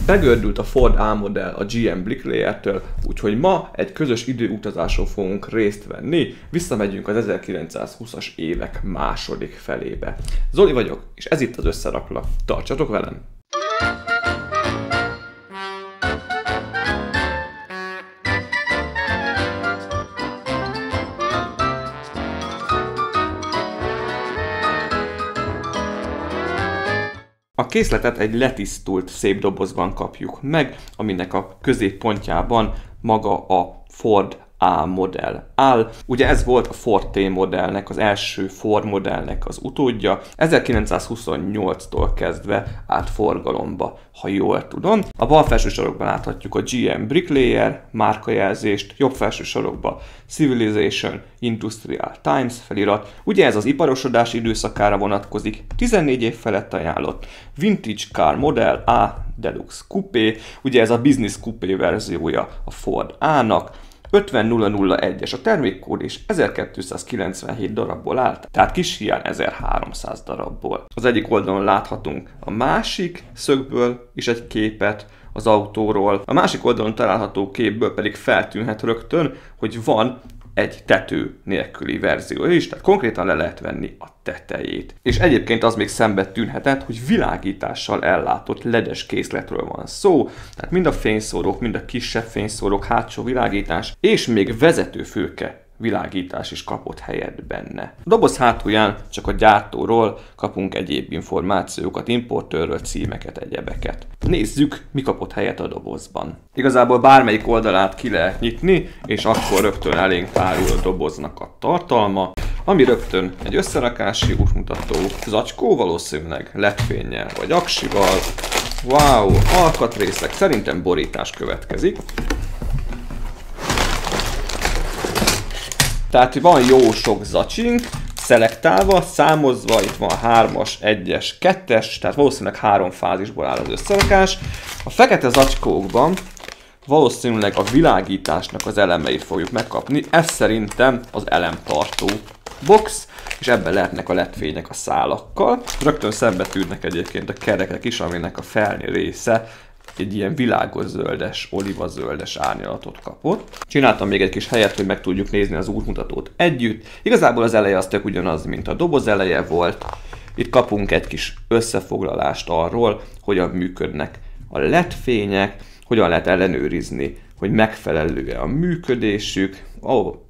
Begördült a Ford A modell a GM Bricklayer-től, úgyhogy ma egy közös időutazáson fogunk részt venni, visszamegyünk az 1920-as évek második felébe. Zoli vagyok, és ez itt az Összerakva. Tartsatok velem! A készletet egy letisztult szép dobozban kapjuk meg, aminek a középpontjában maga a Ford A modell áll. Ugye ez volt a Ford T modellnek, az első Ford modellnek az utódja. 1928-tól kezdve állt forgalomba, ha jól tudom. A bal felső sarokban láthatjuk a GM Bricklayer márkajelzést, jobb felső sarokban Civilization Industrial Times felirat. Ugye ez az iparosodás időszakára vonatkozik, 14 év felett ajánlott. Vintage Car Model A Deluxe Coupé, ugye ez a Business Coupé verziója a Ford A-nak. 50001-es a termékkód és 1297 darabból állt, tehát kis hiány 1300 darabból. Az egyik oldalon láthatunk a másik szögből is egy képet az autóról, a másik oldalon található képből pedig feltűnhet rögtön, hogy van egy tető nélküli verzió is, tehát konkrétan le lehet venni a tetejét. És egyébként az még szembe tűnhetett, hogy világítással ellátott ledes készletről van szó, tehát mind a fényszórók, mind a kisebb fényszórók, hátsó világítás, és még vezetőfülke világítás is kapott helyet benne. A doboz hátulján csak a gyártóról kapunk egyéb információkat, importőrről, címeket, egyebeket. Nézzük, mi kapott helyet a dobozban. Igazából bármelyik oldalát ki lehet nyitni, és akkor rögtön elénk tárul a doboznak a tartalma, ami rögtön egy összerakási útmutató, zacskó valószínűleg LED-fénnyel vagy aksival. Wow, alkatrészek, szerintem borítás következik. Tehát van jó sok zacsink, szelektálva, számozva, itt van 3-as, 1-es, 2-es, tehát valószínűleg 3 fázisból áll az összerakás. A fekete zacskókban valószínűleg a világításnak az elemeit fogjuk megkapni, ez szerintem az elemtartó box, és ebben lehetnek a LED-fények a szálakkal. Rögtön szembe tűnnek egyébként a kerekek is, aminek a felni része egy ilyen világos zöldes, olivazöldes árnyalatot kapott. Csináltam még egy kis helyet, hogy meg tudjuk nézni az útmutatót együtt. Igazából az eleje az tök ugyanaz, mint a doboz eleje volt. Itt kapunk egy kis összefoglalást arról, hogyan működnek a LED fények, hogyan lehet ellenőrizni, hogy megfelelő-e a működésük.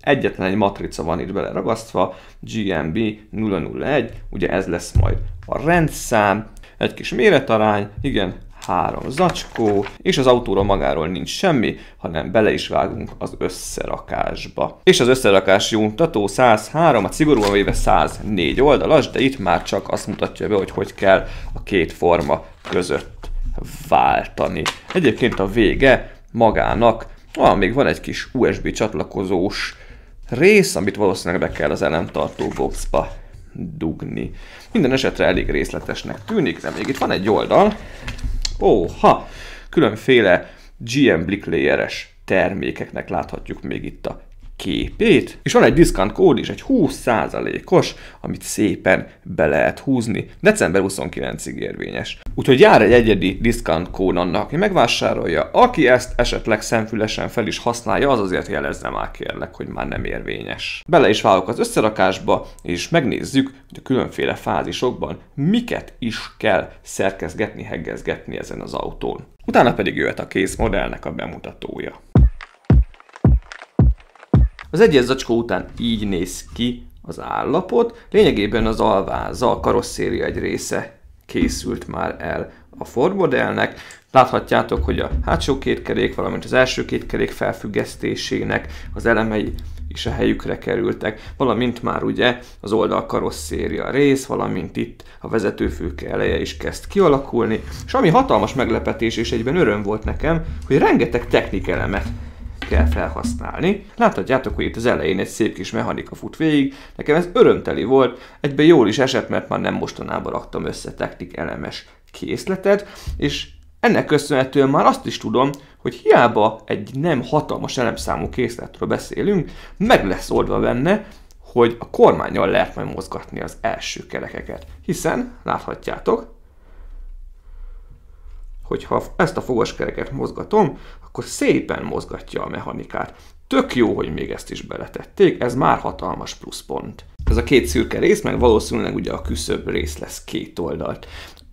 Egyetlen egy matrica van itt beleragasztva, GMB 001, ugye ez lesz majd a rendszám, egy kis méretarány, igen, 3 zacskó, és az autóról magáról nincs semmi, hanem bele is vágunk az összerakásba. És az összerakási útmutató 103, a szigorúan véve 104 oldalas, de itt már csak azt mutatja be, hogy hogy kell a két forma között váltani. Egyébként a vége magának, még van egy kis USB csatlakozós rész, amit valószínűleg be kell az elemtartó boxba dugni. Minden esetre elég részletesnek tűnik, de még itt van egy oldal. Különféle GM Bricklayer-es termékeknek láthatjuk még itt a képét, és van egy diszkont kód is, egy 20%-os, amit szépen be lehet húzni. December 29-ig érvényes. Úgyhogy jár egy egyedi diszkont kód annak, aki megvásárolja. Aki ezt esetleg szemfülesen fel is használja, az azért jelezze már kérlek, hogy már nem érvényes. Bele is válok az összerakásba, és megnézzük, hogy a különféle fázisokban miket is kell szerkezgetni, heggezgetni ezen az autón. Utána pedig jöhet a kész modellnek a bemutatója. Az egyes zacskó után így néz ki az állapot. Lényegében az alváza, a karosszéria egy része készült már el a Ford modellnek. Láthatjátok, hogy a hátsó két kerék, valamint az első két kerék felfüggesztésének az elemei is a helyükre kerültek, valamint már ugye az oldal karosszéria rész, valamint itt a vezetőfülke eleje is kezd kialakulni, és ami hatalmas meglepetés és egyben öröm volt nekem, hogy rengeteg technikelemet kell felhasználni. Láthatjátok, hogy itt az elején egy szép kis mechanika fut végig. Nekem ez örömteli volt, egyben jól is esett, mert már nem mostanában raktam össze technik elemes készletet, és ennek köszönhetően már azt is tudom, hogy hiába egy nem hatalmas elemszámú készletről beszélünk, meg lesz oldva benne, hogy a kormánnyal lehet majd mozgatni az első kerekeket. Hiszen, láthatjátok, hogyha ezt a fogaskereket mozgatom, akkor szépen mozgatja a mechanikát. Tök jó, hogy még ezt is beletették, ez már hatalmas pluszpont. Ez a két szürke rész, meg valószínűleg ugye a küszöbb rész lesz két oldalt.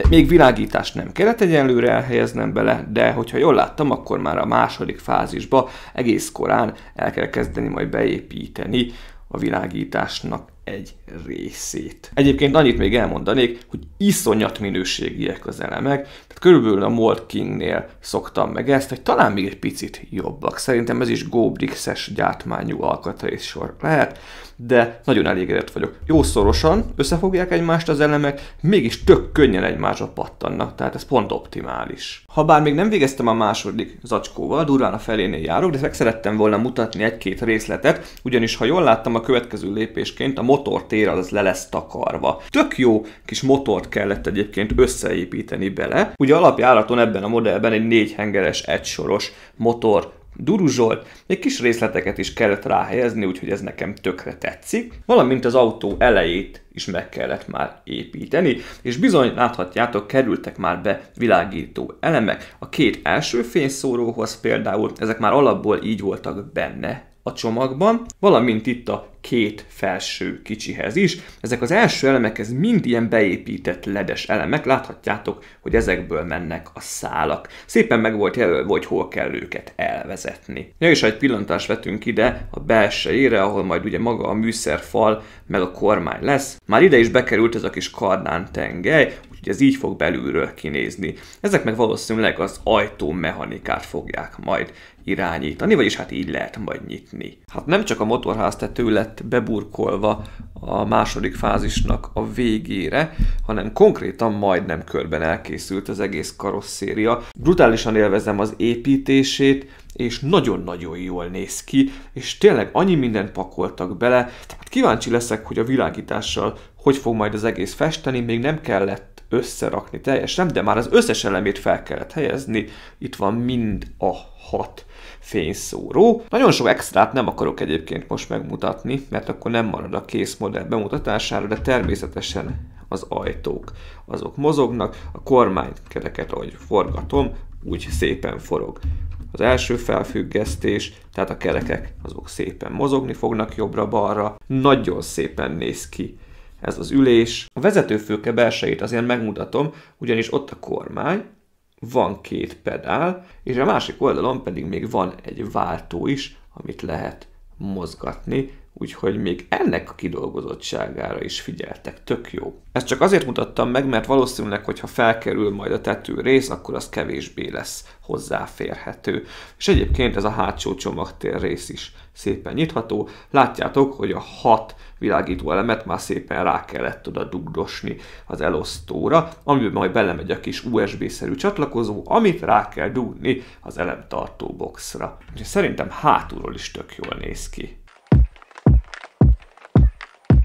Még világítást nem kellett egyelőre elhelyeznem bele, de hogyha jól láttam, akkor már a második fázisba egész korán el kell kezdeni majd beépíteni a világításnak egy részét. Egyébként annyit még elmondanék, hogy iszonyat minőségiek az elemek, tehát körülbelül a Mold Kingnél szoktam meg ezt, hogy talán még egy picit jobbak. Szerintem ez is GoBricks-es gyártmányú alkatrészsor lehet, de nagyon elégedett vagyok. Jó szorosan összefogják egymást az elemek, mégis tök könnyen egymásra pattannak, tehát ez pont optimális. Habár még nem végeztem a második zacskóval, durván a felénél járok, de meg szerettem volna mutatni egy-két részletet, ugyanis ha jól láttam, a következő lépésként a motortér az le lesz takarva. Tök jó kis motort kellett egyébként összeépíteni bele. Ugye alapjáraton ebben a modellben egy 4 hengeres egysoros motor duruzsolt, még kis részleteket is kellett ráhelyezni, úgyhogy ez nekem tökre tetszik. Valamint az autó elejét is meg kellett már építeni, és bizony láthatjátok, kerültek már be világító elemek. A két első fényszóróhoz például, ezek már alapból így voltak benne a csomagban, valamint itt a két felső kicsihez is. Ezek az első elemek, ez mind ilyen beépített ledes elemek, láthatjátok, hogy ezekből mennek a szálak. Szépen meg volt jelölve, hogy hol kell őket elvezetni. Ja, és ha egy pillantást vetünk ide a belsejére, ahol majd ugye maga a műszerfal, meg a kormány lesz, már ide is bekerült ez a kis kardán tengely, úgyhogy ez így fog belülről kinézni. Ezek meg valószínűleg az ajtó mechanikát fogják majd irányítani, vagyis hát így lehet majd nyitni. Hát nem csak a motorháztető lett beburkolva a második fázisnak a végére, hanem konkrétan majdnem körben elkészült az egész karosszéria. Brutálisan élvezem az építését, és nagyon-nagyon jól néz ki, és tényleg annyi mindent pakoltak bele. Hát kíváncsi leszek, hogy a világítással hogy fog majd az egész festeni, még nem kellett összerakni teljesen, de már az összes elemét fel kellett helyezni. Itt van mind a 6 fényszóró. Nagyon sok extrát nem akarok egyébként most megmutatni, mert akkor nem marad a kész modell bemutatására, de természetesen az ajtók azok mozognak, a kormánykereket, ahogy forgatom, úgy szépen forog. Az első felfüggesztés, tehát a kerekek azok szépen mozogni fognak jobbra-balra, nagyon szépen néz ki ez az ülés. A vezetőfülke belsejét azért megmutatom, ugyanis ott a kormány, van 2 pedál, és a másik oldalon pedig még van egy váltó is, amit lehet mozgatni, úgyhogy még ennek a kidolgozottságára is figyeltek, tök jó. Ezt csak azért mutattam meg, mert valószínűleg, hogyha felkerül majd a tető rész, akkor az kevésbé lesz hozzáférhető. És egyébként ez a hátsó csomagtér rész is szépen nyitható. Látjátok, hogy a 6 világító elemet már szépen rá kellett oda dugdosni az elosztóra, amiben majd belemegy a kis USB-szerű csatlakozó, amit rá kell dugni az elemtartó boxra. És szerintem hátulról is tök jól néz ki.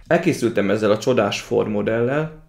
Elkészültem ezzel a csodás Ford modellel.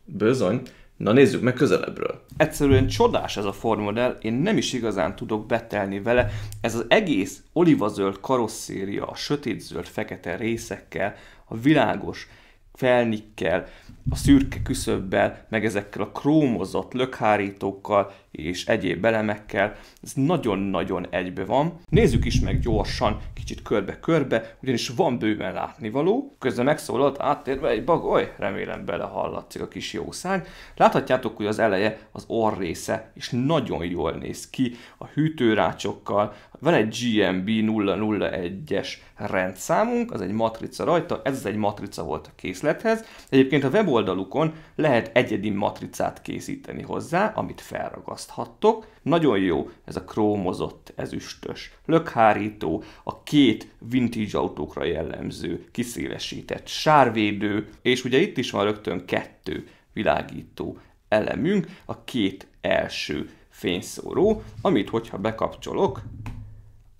Bizony. Na nézzük meg közelebbről. Egyszerűen csodás ez a Ford modell, én nem is igazán tudok betelni vele. Ez az egész olivazöld karosszéria, a sötétzöld fekete részekkel, a világos felnikkel, a szürke küszöbbel, meg ezekkel a krómozott lökhárítókkal és egyéb elemekkel. Ez nagyon-nagyon egybe van. Nézzük is meg gyorsan, kicsit körbe-körbe, ugyanis van bőven látnivaló. Közben megszólalt áttérve egy bagoly, remélem belehallatszik a kis jószág. Láthatjátok, hogy az eleje az orr része, és nagyon jól néz ki a hűtőrácsokkal. Van egy GMB 001-es rendszámunk, az egy matrica rajta, ez egy matrica volt a készlethez. Egyébként a weboldalukon lehet egyedi matricát készíteni hozzá, amit felragaszthattok. Nagyon jó ez a krómozott ezüstös lökhárító, a 2 vintage autókra jellemző kiszélesített sárvédő, és ugye itt is van rögtön 2 világító elemünk, a 2 első fényszóró, amit hogyha bekapcsolok,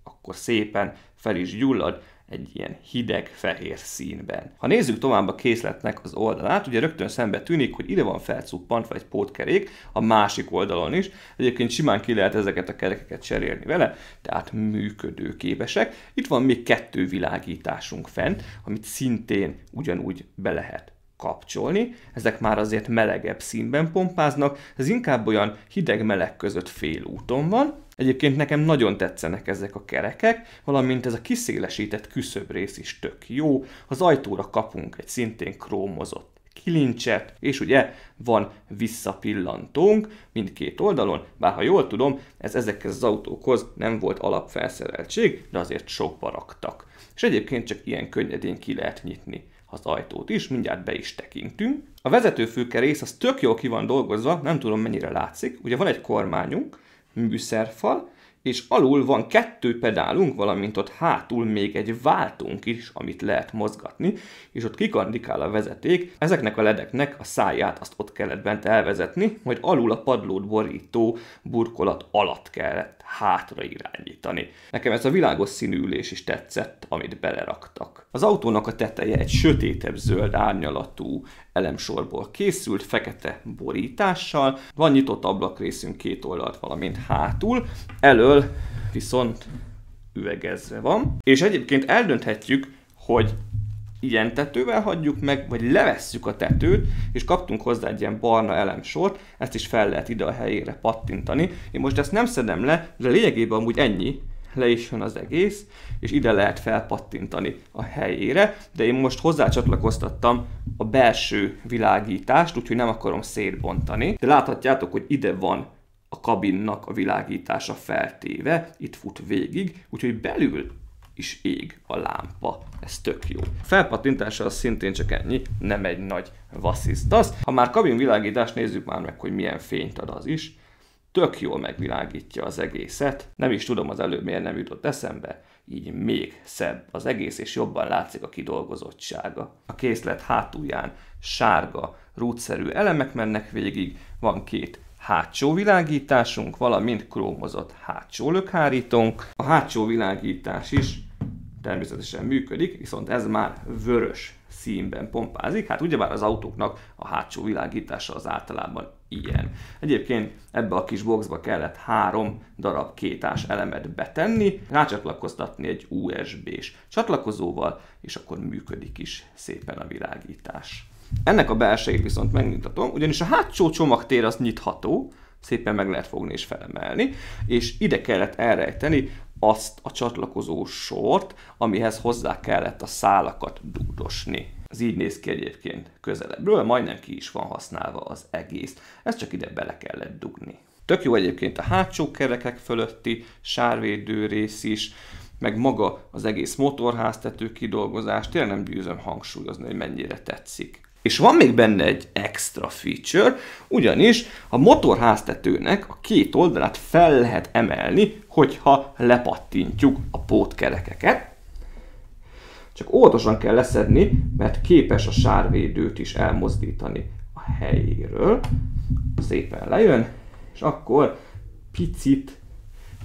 akkor szépen fel is gyullad egy ilyen hideg fehér színben. Ha nézzük tovább a készletnek az oldalát, ugye rögtön szembe tűnik, hogy ide van felcuppantva egy pótkerék, a másik oldalon is. Egyébként simán ki lehet ezeket a kerekeket cserélni vele, tehát működőképesek. Itt van még 2 világításunk fent, amit szintén ugyanúgy be lehet kapcsolni, ezek már azért melegebb színben pompáznak, ez inkább olyan hideg-meleg között félúton van. Egyébként nekem nagyon tetszenek ezek a kerekek, valamint ez a kiszélesített küszöbrész is tök jó. Az ajtóra kapunk egy szintén krómozott kilincset, és ugye van visszapillantónk mindkét oldalon, bár ha jól tudom, ezekhez az autókhoz nem volt alapfelszereltség, de azért sokba raktak. És egyébként csak ilyen könnyedén ki lehet nyitni az ajtót is, mindjárt be is tekintünk. A vezetőfülke rész az tök jól ki van dolgozva, nem tudom mennyire látszik, ugye van egy kormányunk, műszerfal, és alul van 2 pedálunk, valamint ott hátul még egy váltónk is, amit lehet mozgatni, és ott kikandikál a vezeték. Ezeknek a ledeknek a száját azt ott kellett bent elvezetni, majd alul a padlót borító burkolat alatt kellett hátra irányítani. Nekem ez a világos színű ülés is tetszett, amit beleraktak. Az autónak a teteje egy sötétebb zöld árnyalatú elemsorból készült, fekete borítással, van nyitott ablakrészünk 2 oldalt, valamint hátul, elől viszont üvegezve van. És egyébként eldönthetjük, hogy ilyen tetővel hagyjuk meg, vagy levesszük a tetőt, és kaptunk hozzá egy ilyen barna elemsort, ezt is fel lehet ide a helyére pattintani. Én most ezt nem szedem le, de lényegében amúgy ennyi, le is jön az egész, és ide lehet felpattintani a helyére, de én most hozzácsatlakoztattam a belső világítást, úgyhogy nem akarom szétbontani, de láthatjátok, hogy ide van a kabinnak a világítása feltéve, itt fut végig, úgyhogy belül is ég a lámpa. Ez tök jó. A felpattintása az szintén csak ennyi, nem egy nagy vasszisztasz. Ha már kabinvilágítást nézzük már meg, hogy milyen fényt ad az is. Tök jól megvilágítja az egészet. Nem is tudom az előbb miért nem jutott eszembe. Így még szebb az egész, és jobban látszik a kidolgozottsága. A készlet hátulján sárga, rúdszerű elemek mennek végig, van 2 hátsó világításunk, valamint krómozott hátsó lökhárítónk. A hátsó világítás is természetesen működik, viszont ez már vörös színben pompázik. Hát ugyebár az autóknak a hátsó világítása az általában ilyen. Egyébként ebbe a kis boxba kellett 3 darab 2-ás elemet betenni, rácsatlakoztatni egy USB-s csatlakozóval, és akkor működik is szépen a világítás. Ennek a belsejét viszont megnyitatom, ugyanis a hátsó csomagtér az nyitható, szépen meg lehet fogni és felemelni, és ide kellett elrejteni azt a csatlakozó sort, amihez hozzá kellett a szálakat dugdosni. Ez így néz ki egyébként közelebbről, majdnem ki is van használva az egész. Ezt csak ide bele kellett dugni. Tök jó egyébként a hátsó kerekek fölötti sárvédő rész is, meg maga az egész motorháztető kidolgozás, tényleg nem győzöm hangsúlyozni, hogy mennyire tetszik. És van még benne egy extra feature, ugyanis a motorháztetőnek a 2 oldalát fel lehet emelni, hogyha lepattintjuk a pótkerekeket. Csak óvatosan kell leszedni, mert képes a sárvédőt is elmozdítani a helyéről. Szépen lejön, és akkor picit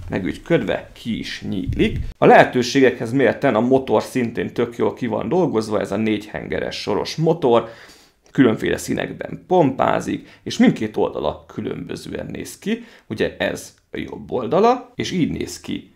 megügyködve ki is nyílik. A lehetőségekhez mérten a motor szintén tök jól ki van dolgozva, ez a 4 hengeres soros motor, különféle színekben pompázik, és mindkét oldala különbözően néz ki. Ugye ez a jobb oldala, és így néz ki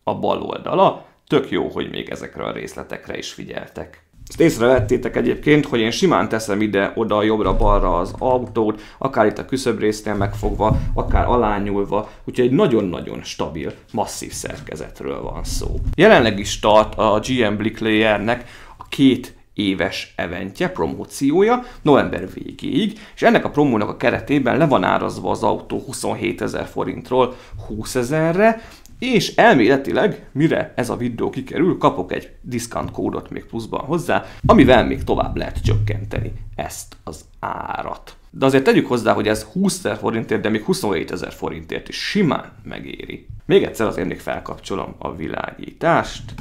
a bal oldala. Tök jó, hogy még ezekre a részletekre is figyeltek. Ezt észrevettétek egyébként, hogy én simán teszem ide-oda, jobbra-balra az autót, akár itt a küszöbrésznél megfogva, akár alányulva, úgyhogy egy nagyon-nagyon stabil, masszív szerkezetről van szó. Jelenleg is tart a GM Brickleyernek a 2 éves eventje, promóciója november végéig, és ennek a promónak a keretében le van árazva az autó 27 000 forintról 20 000-re, és elméletileg, mire ez a videó kikerül, kapok egy discount kódot még pluszban hozzá, amivel még tovább lehet csökkenteni ezt az árat. De azért tegyük hozzá, hogy ez 20 000 forintért, de még 27 000 forintért is simán megéri. Még egyszer azért még felkapcsolom a világítást.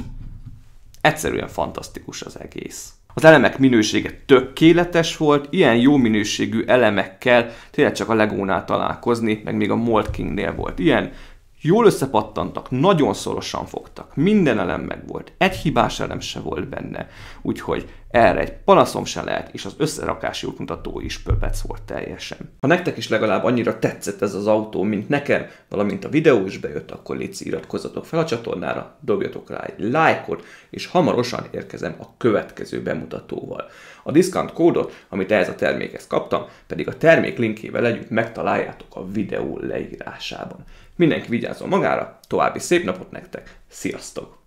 Egyszerűen fantasztikus az egész. Az elemek minősége tökéletes volt, ilyen jó minőségű elemekkel tényleg csak a Legónál találkozni, meg még a Mold Kingnél volt ilyen. Jól összepattantak, nagyon szorosan fogtak, minden elem megvolt, egy hibás elem se volt benne, úgyhogy erre egy panaszom se lehet, és az összerakási útmutató is pöpec volt teljesen. Ha nektek is legalább annyira tetszett ez az autó, mint nekem, valamint a videó is bejött, akkor légy iratkozzatok fel a csatornára, dobjatok rá egy lájkot, és hamarosan érkezem a következő bemutatóval. A discount kódot, amit ehhez a termékhez kaptam, pedig a termék linkjével együtt megtaláljátok a videó leírásában. Mindenki vigyázzon magára, további szép napot nektek, sziasztok!